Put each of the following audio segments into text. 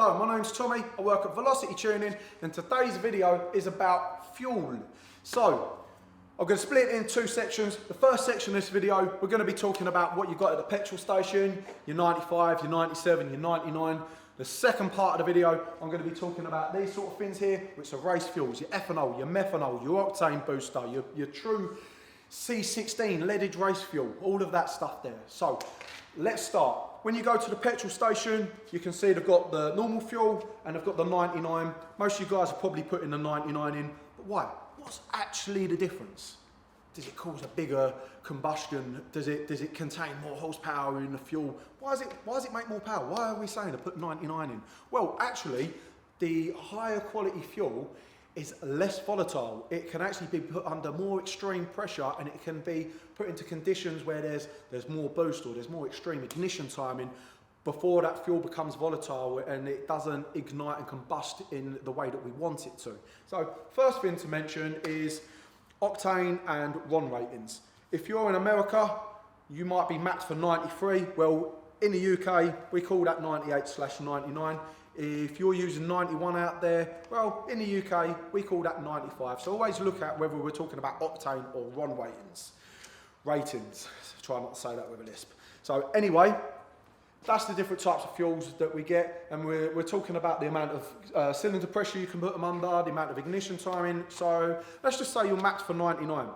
Hello, my name's Tommy, I work at Velocity Tuning, and today's video is about fuel. So, I'm going to split it in two sections. The first section of this video, we're going to be talking about what you've got at the petrol station, your 95, your 97, your 99. The second part of the video, I'm going to be talking about these sort of things here, which are race fuels, your ethanol, your methanol, your octane booster, your true C16 leaded race fuel, all of that stuff there. So, let's start. When you go to the petrol station, you can see they've got the normal fuel and they've got the 99. Most of you guys are probably putting the 99 in, but why? What's actually the difference? Does it cause a bigger combustion? Does it contain more horsepower in the fuel? Why does it make more power? Why are we saying to put 99 in? Well, actually, the higher quality fuel is less volatile. It can actually be put under more extreme pressure, and it can be put into conditions where there's more boost or there's more extreme ignition timing before that fuel becomes volatile and it doesn't ignite and combust in the way that we want it to. So first thing to mention is octane and RON ratings. If you're in America, you might be mapped for 93. Well, in the UK, we call that 98/99. If you're using 91 out there, well, in the UK, we call that 95. So always look at whether we're talking about octane or RON ratings. Try not to say that with a lisp. So anyway, that's the different types of fuels that we get, and we're talking about the amount of cylinder pressure you can put them under, the amount of ignition timing. So let's just say you're mapped for 99,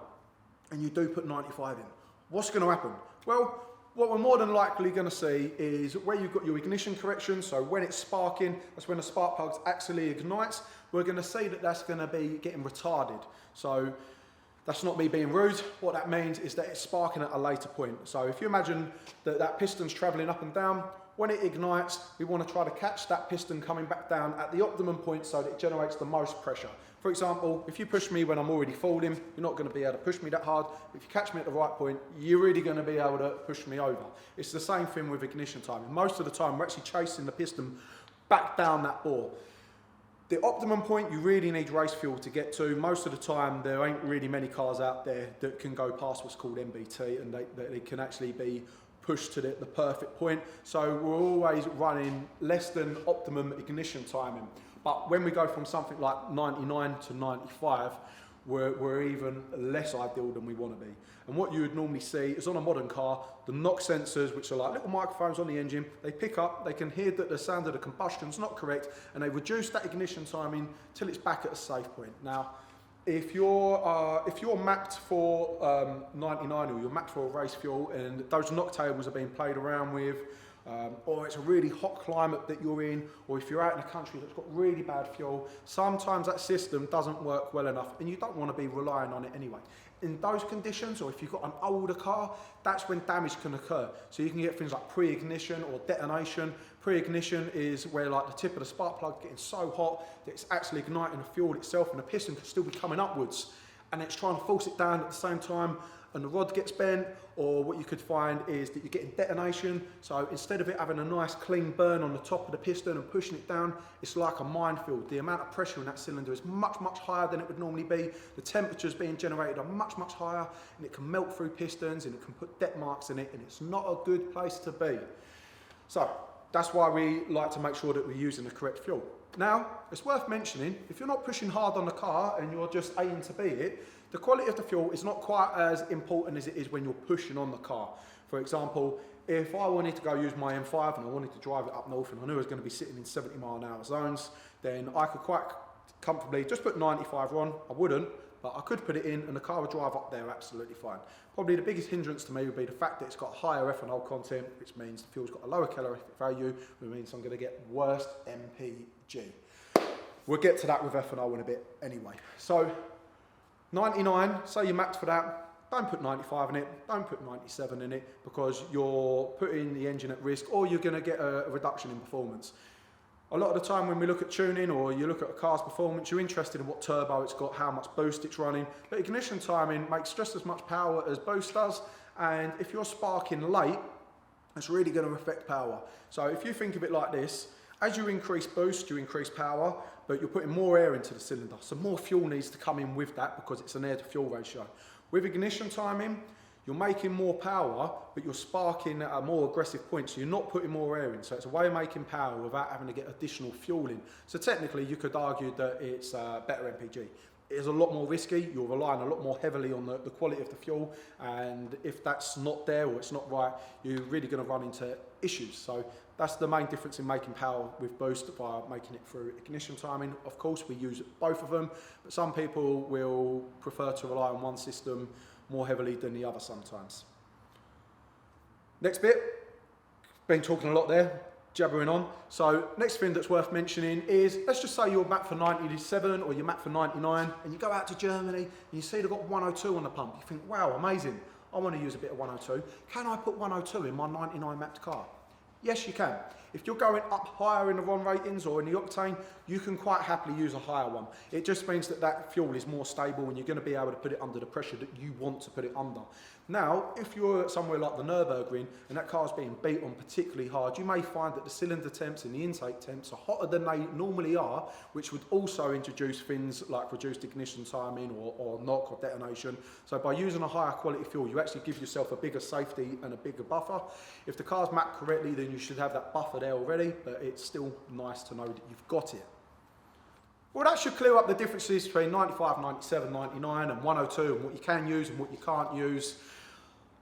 and you do put 95 in. What's going to happen? Well, what we're more than likely going to see is where you've got your ignition correction, so when it's sparking, that's when the spark plug actually ignites, we're going to see that that's going to be getting retarded. So that's not me being rude. What that means is that it's sparking at a later point. So if you imagine that piston's traveling up and down, when it ignites, we want to try to catch that piston coming back down at the optimum point so that it generates the most pressure. For example, if you push me when I'm already falling, you're not going to be able to push me that hard. If you catch me at the right point, you're really going to be able to push me over. It's the same thing with ignition timing. Most of the time, we're actually chasing the piston back down that bore. The optimum point you really need race fuel to get to. Most of the time, there ain't really many cars out there that can go past what's called MBT, and they can actually be pushed to the perfect point. So we're always running less than optimum ignition timing. But when we go from something like 99 to 95, we're even less ideal than we want to be. And what you would normally see is on a modern car, the NOx sensors, which are like little microphones on the engine, they pick up, they can hear that the sound of the combustion's not correct, and they reduce that ignition timing till it's back at a safe point. Now, if you're mapped for 99 or you're mapped for a race fuel and those knock tables are being played around with, or it's a really hot climate that you're in, or if you're out in a country that's got really bad fuel, sometimes that system doesn't work well enough and you don't want to be relying on it anyway. In those conditions, or if you've got an older car, that's when damage can occur. So you can get things like pre-ignition or detonation. Pre-ignition is where like the tip of the spark plug getting so hot that it's actually igniting the fuel itself, and the piston can still be coming upwards, and it's trying to force it down at the same time, and the rod gets bent. Or what you could find is that you're getting detonation. So instead of it having a nice clean burn on the top of the piston and pushing it down, it's like a minefield. The amount of pressure in that cylinder is much, much higher than it would normally be. The temperatures being generated are much, much higher, and it can melt through pistons and it can put dent marks in it, and it's not a good place to be. So that's why we like to make sure that we're using the correct fuel. Now, it's worth mentioning, if you're not pushing hard on the car and you're just aiming to beat it, the quality of the fuel is not quite as important as it is when you're pushing on the car. For example, if I wanted to go use my M5 and I wanted to drive it up north and I knew I was going to be sitting in 70 mile an hour zones, then I could quite comfortably just put 95 on. I wouldn't, but I could put it in and the car would drive up there absolutely fine. Probably the biggest hindrance to me would be the fact that it's got higher ethanol content, which means the fuel's got a lower calorific value, which means I'm going to get worse MPG. We'll get to that with ethanol in a bit anyway. So 99, say you're mapped for that, don't put 95 in it, don't put 97 in it, because you're putting the engine at risk, or you're going to get a reduction in performance. A lot of the time when we look at tuning or you look at a car's performance, you're interested in what turbo it's got, how much boost it's running, but ignition timing makes just as much power as boost does, and if you're sparking late, it's really going to affect power. So if you think of it like this, as you increase boost, you increase power, but you're putting more air into the cylinder. So more fuel needs to come in with that because it's an air to fuel ratio. With ignition timing, You're making more power, but you're sparking at a more aggressive point, so you're not putting more air in. So it's a way of making power without having to get additional fuel in. So technically, you could argue that it's better MPG. It is a lot more risky. You're relying a lot more heavily on the quality of the fuel, and if that's not there or it's not right, you're really going to run into issues. So that's the main difference in making power with boost via making it through ignition timing. Of course, we use both of them, but some people will prefer to rely on one system more heavily than the other sometimes. Next bit, been talking a lot there, jabbering on. So next thing that's worth mentioning is, let's just say you're mapped for 97 or you're mapped for 99 and you go out to Germany and you see they've got 102 on the pump. You think, wow, amazing, I want to use a bit of 102. Can I put 102 in my 99 mapped car? Yes, you can. If you're going up higher in the RON ratings or in the octane, you can quite happily use a higher one. It just means that that fuel is more stable and you're going to be able to put it under the pressure that you want to put it under. Now, if you're somewhere like the Nürburgring and that car's being beat on particularly hard, you may find that the cylinder temps and the intake temps are hotter than they normally are, which would also introduce things like reduced ignition timing or knock or detonation. So by using a higher quality fuel, you actually give yourself a bigger safety and a bigger buffer. If the car's mapped correctly, then you should have that buffer there already, but it's still nice to know that you've got it. Well, that should clear up the differences between 95, 97, 99 and 102 and what you can use and what you can't use.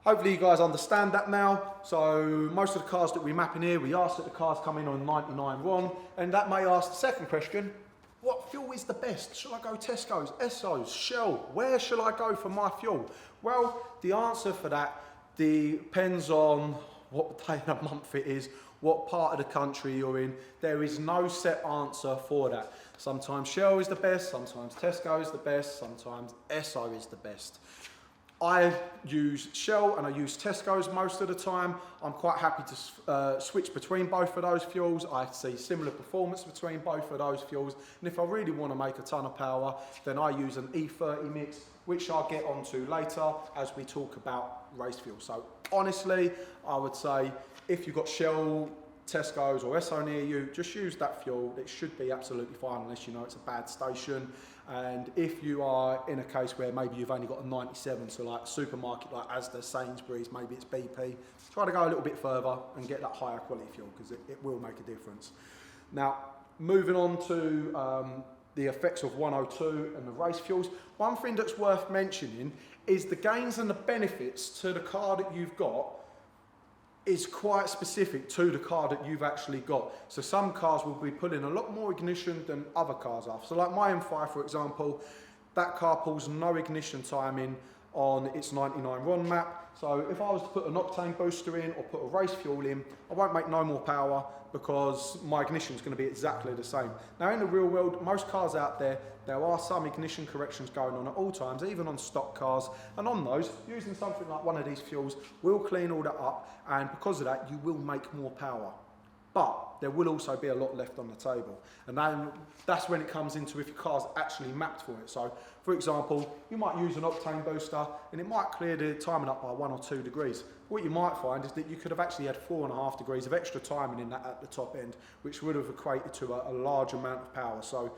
Hopefully you guys understand that now. So most of the cars that we map in here, we ask that the cars come in on 99 RON, and that may ask the second question, what fuel is the best? Shall I go Tesco's, Esso's, Shell? Where shall I go for my fuel? Well, the answer for that depends on what day of the month it is, what part of the country you're in. There is no set answer for that. Sometimes Shell is the best, sometimes Tesco is the best, sometimes Esso is the best. I use Shell and I use Tesco's most of the time. I'm quite happy to switch between both of those fuels. I see similar performance between both of those fuels. And if I really want to make a ton of power, then I use an E30 mix, which I'll get onto later as we talk about race fuel. So honestly, I would say if you've got Shell, Tesco's or Esso near you, just use that fuel. It should be absolutely fine unless you know it's a bad station. And if you are in a case where maybe you've only got a 97, so like a supermarket like Asda, Sainsbury's, maybe it's BP, try to go a little bit further and get that higher quality fuel because it will make a difference. Now, moving on to the effects of 102 and the race fuels, one thing that's worth mentioning is the gains and the benefits to the car that you've got is quite specific to the car that you've actually got. So some cars will be pulling a lot more ignition than other cars are. So like my M5, for example, that car pulls no ignition timing on its 99 RON map. So if I was to put an octane booster in or put a race fuel in, I won't make no more power because my ignition is going to be exactly the same. Now in the real world, most cars out there are some ignition corrections going on at all times, even on stock cars. And on those, using something like one of these fuels will clean all that up, and because of that, you will make more power. But there will also be a lot left on the table. And then that's when it comes into if your car's actually mapped for it. So, for example, you might use an octane booster and it might clear the timing up by 1 or 2 degrees. What you might find is that you could have actually had 4.5 degrees of extra timing in that at the top end, which would have equated to a large amount of power. So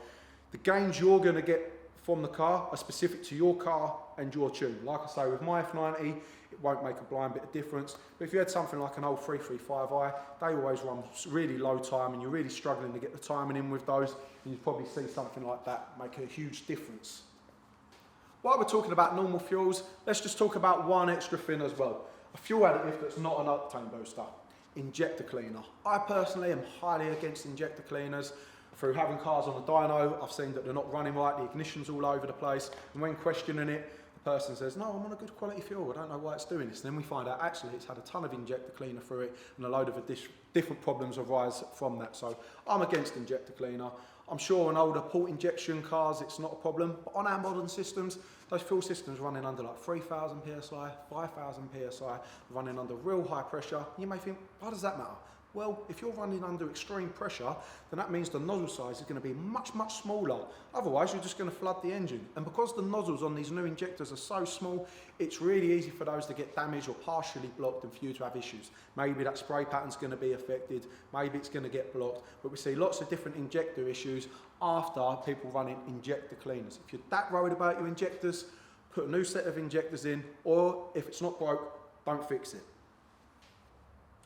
the gains you're going to get from the car are specific to your car and your tune. Like I say, with my F90, it won't make a blind bit of difference. But if you had something like an old 335i, they always run really low time and you're really struggling to get the timing in with those, and you'd probably see something like that make a huge difference. While we're talking about normal fuels, let's just talk about one extra thing as well. A fuel additive that's not an octane booster, injector cleaner. I personally am highly against injector cleaners. Through having cars on the dyno, I've seen that they're not running right, the ignition's all over the place, and when questioning it, the person says, no, I'm on a good quality fuel, I don't know why it's doing this. And then we find out actually it's had a ton of injector cleaner through it, and a load of different problems arise from that. So I'm against injector cleaner. I'm sure on older port injection cars it's not a problem, but on our modern systems, those fuel systems running under like 3,000 PSI, 5,000 PSI, running under real high pressure, you may think, why does that matter? Well, if you're running under extreme pressure, then that means the nozzle size is going to be much, much smaller. Otherwise, you're just going to flood the engine. And because the nozzles on these new injectors are so small, it's really easy for those to get damaged or partially blocked and for you to have issues. Maybe that spray pattern's going to be affected, maybe it's going to get blocked, but we see lots of different injector issues after people running injector cleaners. If you're that worried about your injectors, put a new set of injectors in, or if it's not broke, don't fix it.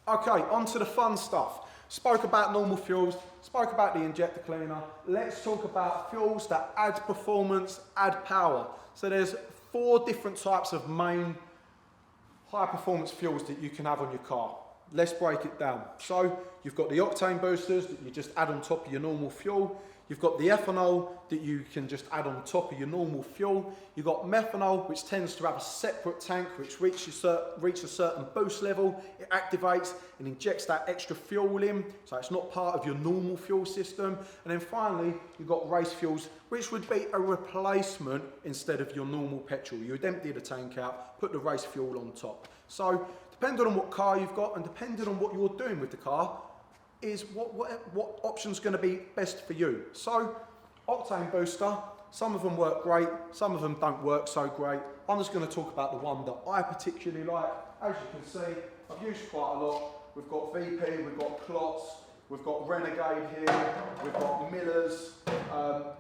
Okay, on to the fun stuff. Spoke about normal fuels, spoke about the injector cleaner. Let's talk about fuels that add performance, add power. So there's 4 different types of main high performance fuels that you can have on your car. Let's break it down. So you've got the octane boosters that you just add on top of your normal fuel. You've got the ethanol that you can just add on top of your normal fuel. You've got methanol, which tends to have a separate tank which reaches a certain boost level. It activates and injects that extra fuel in, so it's not part of your normal fuel system. And then finally, you've got race fuels, which would be a replacement instead of your normal petrol. You would empty the tank out, put the race fuel on top. So depending on what car you've got and depending on what you're doing with the car, is what option's going to be best for you. So, octane booster, some of them work great, some of them don't work so great. I'm just going to talk about the one that I particularly like. As you can see, I've used quite a lot. We've got VP, we've got Klotz, we've got Renegade here, we've got Miller's.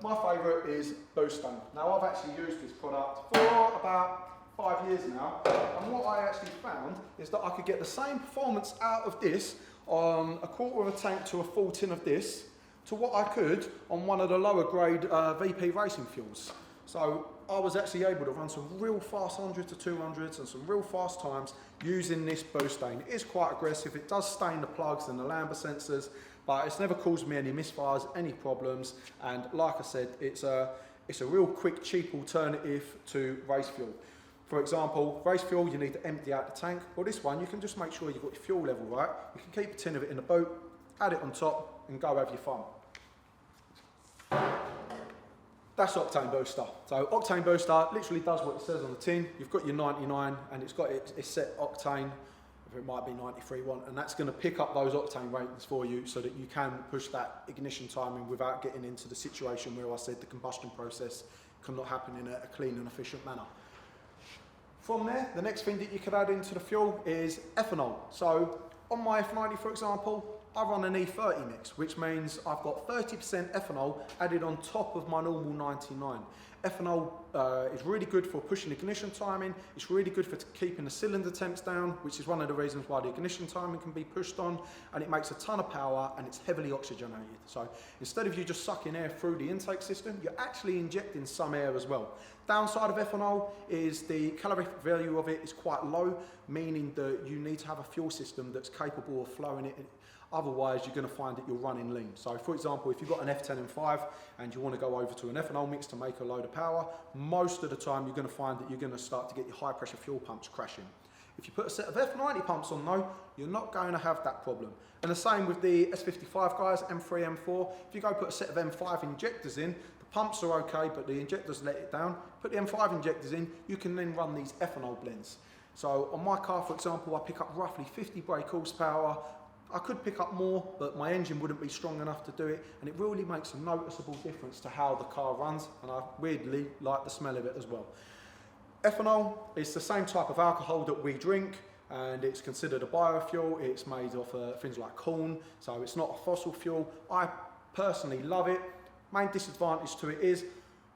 My favourite is Boostane. Now, I've actually used this product for about 5 years now, and what I actually found is that I could get the same performance out of this on a quarter of a tank to a full tin of this to what I could on one of the lower grade VP racing fuels. So I was actually able to run some real fast 100 to 200s and some real fast times using this Boostane. It is quite aggressive, it does stain the plugs and the lambda sensors, but it's never caused me any misfires, any problems, and like I said, it's a real quick, cheap alternative to race fuel. For example, race fuel, you need to empty out the tank. Well, this one, you can just make sure you've got your fuel level right. You can keep a tin of it in the boot, add it on top, and go have your fun. That's Octane Booster. So Octane Booster literally does what it says on the tin. You've got your 99, and it's got its set octane, or it might be 93.1, and that's going to pick up those octane ratings for you so that you can push that ignition timing without getting into the situation where I said the combustion process cannot happen in a clean and efficient manner. From there, the next thing that you could add into the fuel is ethanol. So on my F90, for example, I run an E30 mix, which means I've got 30% ethanol added on top of my normal 99. Ethanol is really good for pushing ignition timing. It's really good for keeping the cylinder temps down, which is one of the reasons why the ignition timing can be pushed on, and it makes a ton of power and it's heavily oxygenated. So instead of you just sucking air through the intake system, you're actually injecting some air as well. Downside of ethanol is the calorific value of it is quite low, meaning that you need to have a fuel system that's capable of flowing it. Otherwise, you're going to find that you're running lean. So, for example, if you've got an F10 M5 and you want to go over to an ethanol mix to make a load of power, most of the time you're going to find that you're going to start to get your high pressure fuel pumps crashing. If you put a set of F90 pumps on though, you're not going to have that problem. And the same with the S55 guys, M3, M4. If you go put a set of M5 injectors in, the pumps are okay, but the injectors let it down. Put the M5 injectors in, you can then run these ethanol blends. So on my car, for example, I pick up roughly 50 brake horsepower. I could pick up more, but my engine wouldn't be strong enough to do it, and it really makes a noticeable difference to how the car runs, and I weirdly like the smell of it as well. Ethanol is the same type of alcohol that we drink, and it's considered a biofuel. It's made off things like corn, so it's not a fossil fuel. I personally love it. Main disadvantage to it is,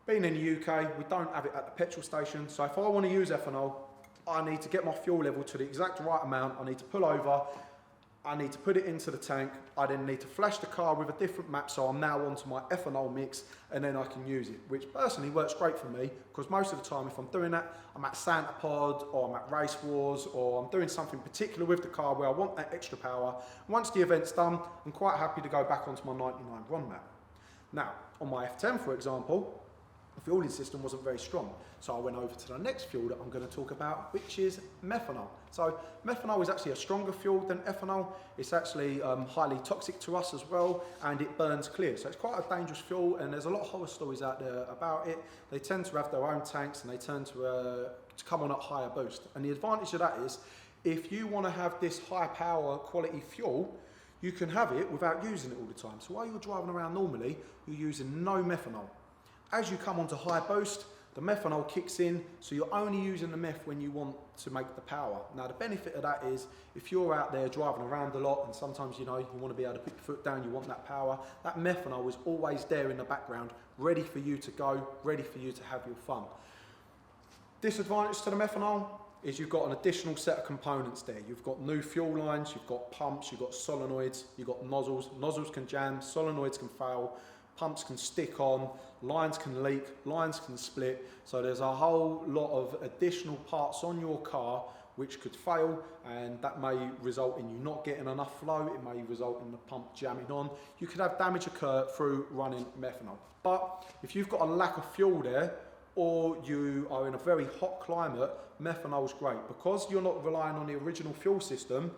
being in the UK, we don't have it at the petrol station, so if I want to use ethanol, I need to get my fuel level to the exact right amount. I need to pull over, I need to put it into the tank, I then need to flash the car with a different map so I'm now onto my ethanol mix, and then I can use it, which personally works great for me, because most of the time if I'm doing that, I'm at Santa Pod, or I'm at Race Wars, or I'm doing something particular with the car where I want that extra power. Once the event's done, I'm quite happy to go back onto my 99 run map. Now, on my F10 for example, the fueling system wasn't very strong. So I went over to the next fuel that I'm going to talk about, which is methanol. So methanol is actually a stronger fuel than ethanol. It's actually highly toxic to us as well, and it burns clear. So it's quite a dangerous fuel, and there's a lot of horror stories out there about it. They tend to have their own tanks, and they tend to come on at higher boost. And the advantage of that is, if you want to have this high power quality fuel, you can have it without using it all the time. So while you're driving around normally, you're using no methanol. As you come onto high boost, the methanol kicks in, so you're only using the meth when you want to make the power. Now the benefit of that is, if you're out there driving around a lot, and sometimes you want to be able to put your foot down, you want that power, that methanol is always there in the background, ready for you to go, ready for you to have your fun. Disadvantage to the methanol is you've got an additional set of components there. You've got new fuel lines, you've got pumps, you've got solenoids, you've got nozzles. Nozzles can jam, solenoids can fail, pumps can stick on, lines can leak, lines can split. So there's a whole lot of additional parts on your car which could fail, and that may result in you not getting enough flow. It may result in the pump jamming on. You could have damage occur through running methanol. But if you've got a lack of fuel there, or you are in a very hot climate, methanol is great. Because you're not relying on the original fuel system,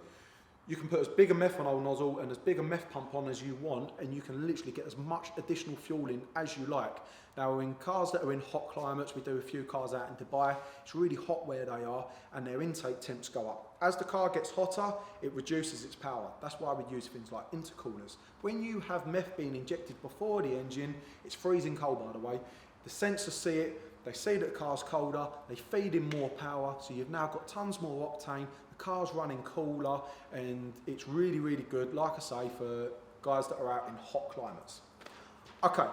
you can put as big a methanol nozzle and as big a meth pump on as you want, and you can literally get as much additional fuel in as you like. Now, in cars that are in hot climates, we do a few cars out in Dubai, it's really hot where they are, and their intake temps go up. As the car gets hotter, it reduces its power. That's why we use things like intercoolers. When you have meth being injected before the engine, it's freezing cold, by the way. The sensors see it, they see that the car's colder, they feed in more power, so you've now got tons more octane, the car's running cooler, and it's really, really good, like I say, for guys that are out in hot climates. Okay,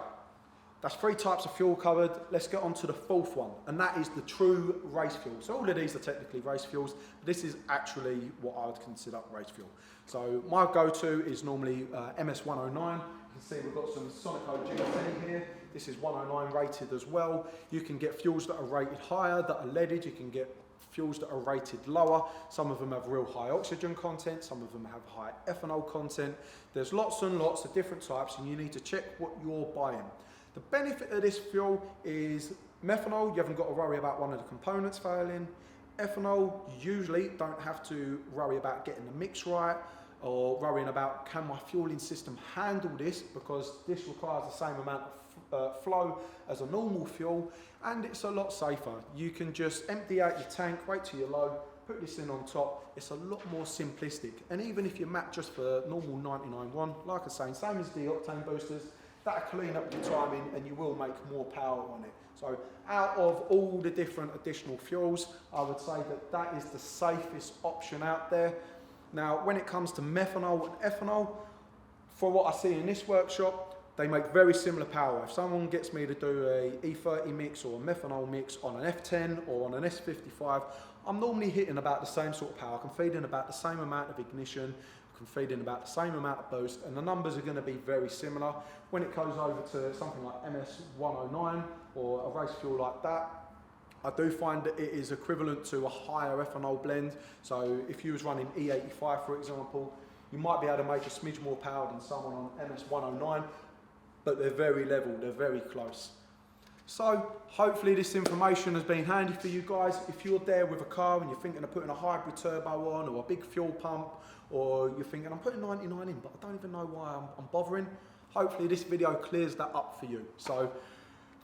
that's 3 types of fuel covered. Let's get on to the 4th one, and that is the true race fuel. So all of these are technically race fuels, but this is actually what I would consider race fuel. So my go-to is normally MS109. You can see we've got some Sonico GSE here. This is 109 rated as well. You can get fuels that are rated higher, that are leaded. You can get fuels that are rated lower. Some of them have real high oxygen content. Some of them have high ethanol content. There's lots and lots of different types, and you need to check what you're buying. The benefit of this fuel is methanol, you haven't got to worry about one of the components failing. Ethanol, you usually don't have to worry about getting the mix right, or worrying about, can my fueling system handle this, because this requires the same amount of flow as a normal fuel, and it's a lot safer. You can just empty out your tank, wait till you're low, put this in on top. It's a lot more simplistic. And even if you map just for normal 99.1, like I say, same as the octane boosters, that'll clean up your timing and you will make more power on it. So out of all the different additional fuels, I would say that that is the safest option out there. Now, when it comes to methanol and ethanol, for what I see in this workshop, they make very similar power. If someone gets me to do a E30 mix or a methanol mix on an F10 or on an S55, I'm normally hitting about the same sort of power. I can feed in about the same amount of ignition, I can feed in about the same amount of boost, and the numbers are going to be very similar. When it goes over to something like MS109 or a race fuel like that, I do find that it is equivalent to a higher ethanol blend. So if you was running E85, for example, you might be able to make a smidge more power than someone on MS109, but they're very level, they're very close. So hopefully this information has been handy for you guys. If you're there with a car and you're thinking of putting a hybrid turbo on or a big fuel pump, or you're thinking, I'm putting 99 in, but I don't even know why I'm bothering, hopefully this video clears that up for you. So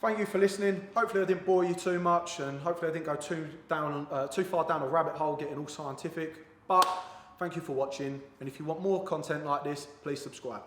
thank you for listening. Hopefully I didn't bore you too much, and hopefully I didn't go too far down a rabbit hole getting all scientific, but thank you for watching, and if you want more content like this, please subscribe.